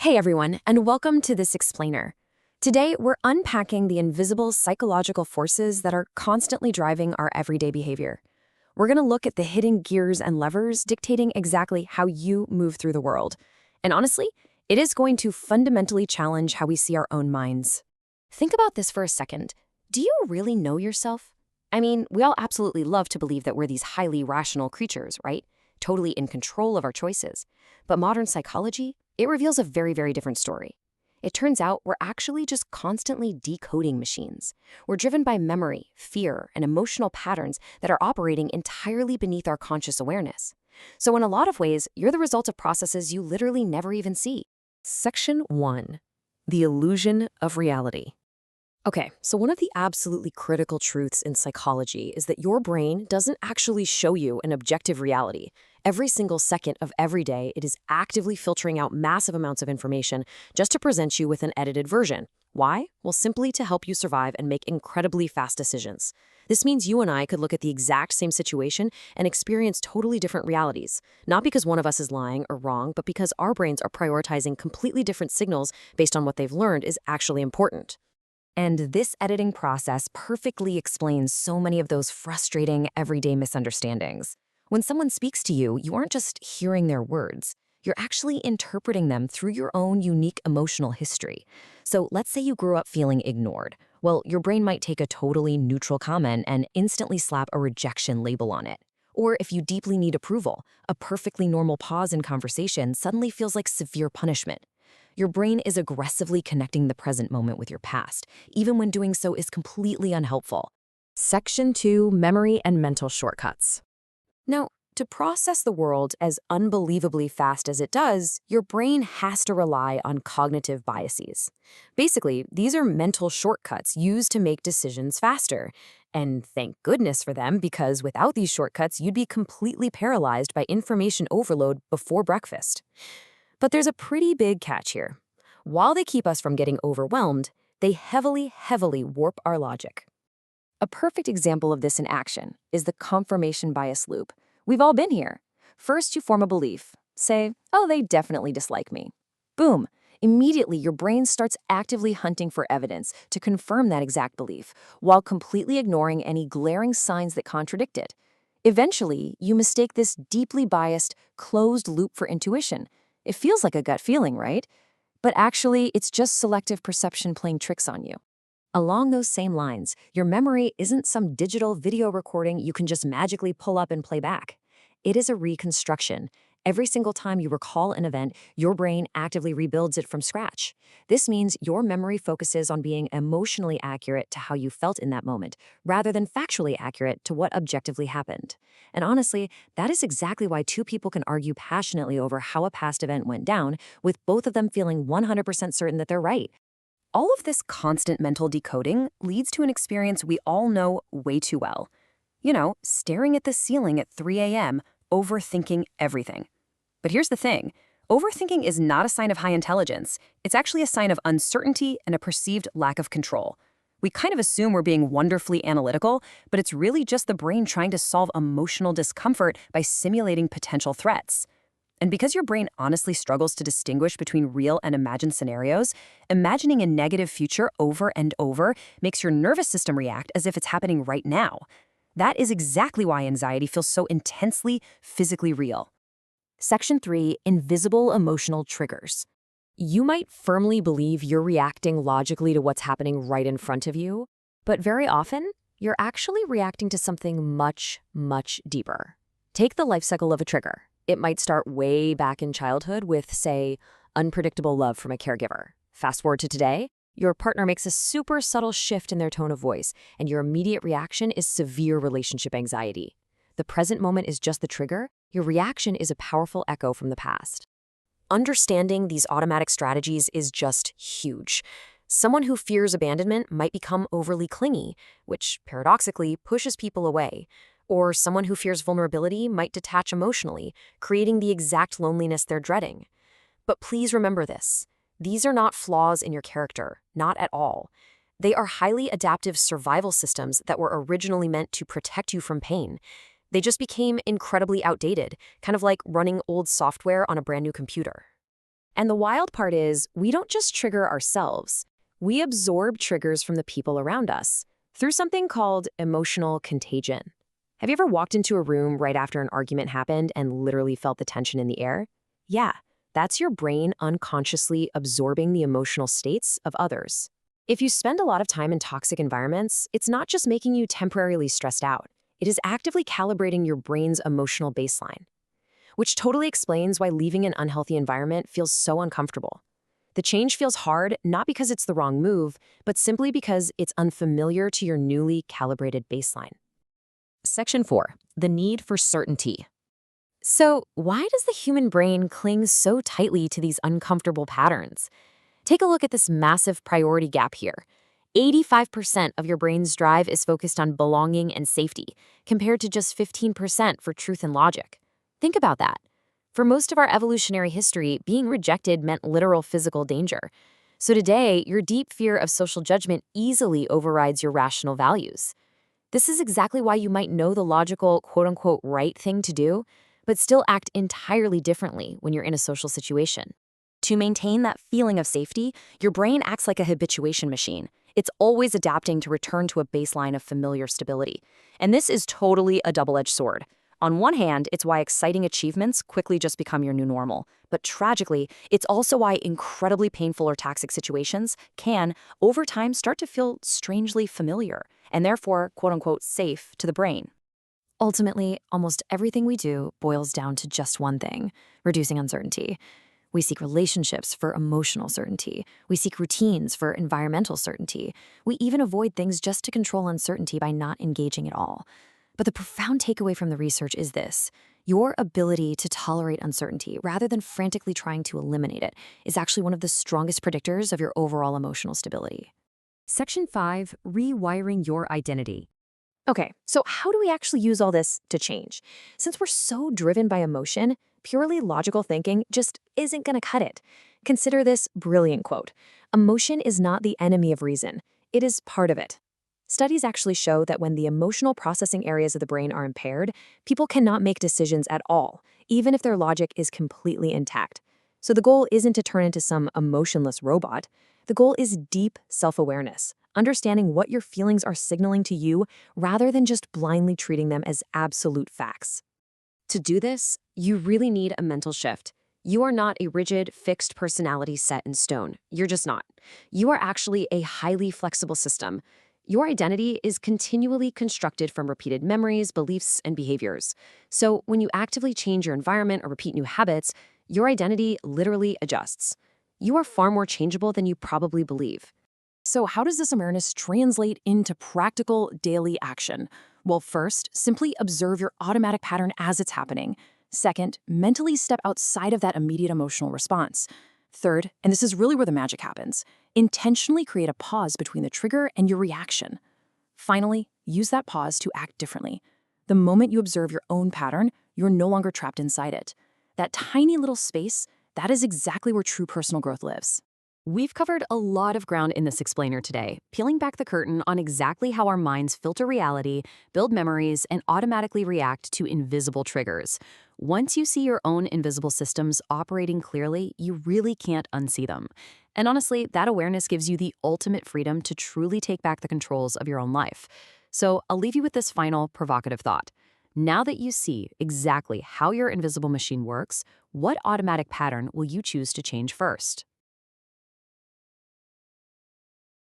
Hey everyone, and welcome to this explainer. Today, we're unpacking the invisible psychological forces that are constantly driving our everyday behavior. We're going to look at the hidden gears and levers dictating exactly how you move through the world. And honestly, it is going to fundamentally challenge how we see our own minds. Think about this for a second. Do you really know yourself? I mean, we all absolutely love to believe that we're these highly rational creatures, right? Totally in control of our choices. But modern psychology, it reveals a very different story. It turns out we're actually just constantly decoding machines. We're driven by memory, fear, and emotional patterns that are operating entirely beneath our conscious awareness. So in a lot of ways, you're the result of processes you literally never even see. Section 1. The illusion of reality. Okay, so one of the absolutely critical truths in psychology is that your brain doesn't actually show you an objective reality. Every single second of every day, it is actively filtering out massive amounts of information just to present you with an edited version. Why? Well, simply to help you survive and make incredibly fast decisions. This means you and I could look at the exact same situation and experience totally different realities, not because one of us is lying or wrong, but because our brains are prioritizing completely different signals based on what they've learned is actually important. And this editing process perfectly explains so many of those frustrating everyday misunderstandings. When someone speaks to you, you aren't just hearing their words. You're actually interpreting them through your own unique emotional history. So let's say you grew up feeling ignored. Well, your brain might take a totally neutral comment and instantly slap a rejection label on it. Or if you deeply need approval, a perfectly normal pause in conversation suddenly feels like severe punishment. Your brain is aggressively connecting the present moment with your past, even when doing so is completely unhelpful. Section 2. Memory and mental shortcuts. Now, to process the world as unbelievably fast as it does, your brain has to rely on cognitive biases. Basically, these are mental shortcuts used to make decisions faster. And thank goodness for them, because without these shortcuts, you'd be completely paralyzed by information overload before breakfast. But there's a pretty big catch here. While they keep us from getting overwhelmed, they heavily warp our logic. A perfect example of this in action is the confirmation bias loop. We've all been here. First, you form a belief. Say, oh, they definitely dislike me. Boom. Immediately, your brain starts actively hunting for evidence to confirm that exact belief, while completely ignoring any glaring signs that contradict it. Eventually, you mistake this deeply biased, closed loop for intuition. It feels like a gut feeling, right? But actually, it's just selective perception playing tricks on you. Along those same lines, your memory isn't some digital video recording you can just magically pull up and play back. It is a reconstruction. Every single time you recall an event, your brain actively rebuilds it from scratch. This means your memory focuses on being emotionally accurate to how you felt in that moment, rather than factually accurate to what objectively happened. And honestly, that is exactly why two people can argue passionately over how a past event went down, with both of them feeling 100% certain that they're right. All of this constant mental decoding leads to an experience we all know way too well. You know, staring at the ceiling at 3 a.m., overthinking everything. But here's the thing. Overthinking is not a sign of high intelligence. It's actually a sign of uncertainty and a perceived lack of control. We kind of assume we're being wonderfully analytical, but it's really just the brain trying to solve emotional discomfort by simulating potential threats. And because your brain honestly struggles to distinguish between real and imagined scenarios, imagining a negative future over and over makes your nervous system react as if it's happening right now. That is exactly why anxiety feels so intensely physically real. Section 3. Invisible emotional triggers. You might firmly believe you're reacting logically to what's happening right in front of you, but very often, you're actually reacting to something much deeper. Take the life cycle of a trigger. It might start way back in childhood with, say, unpredictable love from a caregiver. Fast forward to today, your partner makes a super subtle shift in their tone of voice, and your immediate reaction is severe relationship anxiety. The present moment is just the trigger. Your reaction is a powerful echo from the past. Understanding these automatic strategies is just huge. Someone who fears abandonment might become overly clingy, which paradoxically pushes people away. Or someone who fears vulnerability might detach emotionally, creating the exact loneliness they're dreading. But please remember this. These are not flaws in your character, not at all. They are highly adaptive survival systems that were originally meant to protect you from pain. They just became incredibly outdated, kind of like running old software on a brand new computer. And the wild part is, we don't just trigger ourselves. We absorb triggers from the people around us through something called emotional contagion. Have you ever walked into a room right after an argument happened and literally felt the tension in the air? Yeah, that's your brain unconsciously absorbing the emotional states of others. If you spend a lot of time in toxic environments, it's not just making you temporarily stressed out. It is actively calibrating your brain's emotional baseline, which totally explains why leaving an unhealthy environment feels so uncomfortable. The change feels hard not because it's the wrong move, but simply because it's unfamiliar to your newly calibrated baseline. Section 4. The need for certainty. So, why does the human brain cling so tightly to these uncomfortable patterns? Take a look at this massive priority gap here. 85% of your brain's drive is focused on belonging and safety, compared to just 15% for truth and logic. Think about that. For most of our evolutionary history, being rejected meant literal physical danger. So today, your deep fear of social judgment easily overrides your rational values. This is exactly why you might know the logical, quote-unquote, right thing to do, but still act entirely differently when you're in a social situation. To maintain that feeling of safety, your brain acts like a habituation machine. It's always adapting to return to a baseline of familiar stability. And this is totally a double-edged sword. On one hand, it's why exciting achievements quickly just become your new normal. But tragically, it's also why incredibly painful or toxic situations can, over time, start to feel strangely familiar, and therefore, quote-unquote, safe to the brain. Ultimately, almost everything we do boils down to just one thing: reducing uncertainty. We seek relationships for emotional certainty. We seek routines for environmental certainty. We even avoid things just to control uncertainty by not engaging at all. But the profound takeaway from the research is this: your ability to tolerate uncertainty rather than frantically trying to eliminate it is actually one of the strongest predictors of your overall emotional stability. Section 5. Rewiring your identity. Okay, so how do we actually use all this to change? Since we're so driven by emotion, purely logical thinking just isn't going to cut it. Consider this brilliant quote: "Emotion is not the enemy of reason. It is part of it." Studies actually show that when the emotional processing areas of the brain are impaired, people cannot make decisions at all, even if their logic is completely intact. So the goal isn't to turn into some emotionless robot. The goal is deep self-awareness, understanding what your feelings are signaling to you rather than just blindly treating them as absolute facts. To do this, you really need a mental shift. You are not a rigid, fixed personality set in stone. You're just not. You are actually a highly flexible system. Your identity is continually constructed from repeated memories, beliefs, and behaviors. So when you actively change your environment or repeat new habits, your identity literally adjusts. You are far more changeable than you probably believe. So how does this awareness translate into practical daily action? Well, first, simply observe your automatic pattern as it's happening. Second, mentally step outside of that immediate emotional response. Third, and this is really where the magic happens, intentionally create a pause between the trigger and your reaction. Finally, use that pause to act differently. The moment you observe your own pattern, you're no longer trapped inside it. That tiny little space, that is exactly where true personal growth lives. We've covered a lot of ground in this explainer today, peeling back the curtain on exactly how our minds filter reality, build memories, and automatically react to invisible triggers. Once you see your own invisible systems operating clearly, you really can't unsee them. And honestly, that awareness gives you the ultimate freedom to truly take back the controls of your own life. So I'll leave you with this final provocative thought. Now that you see exactly how your invisible machine works, what automatic pattern will you choose to change first?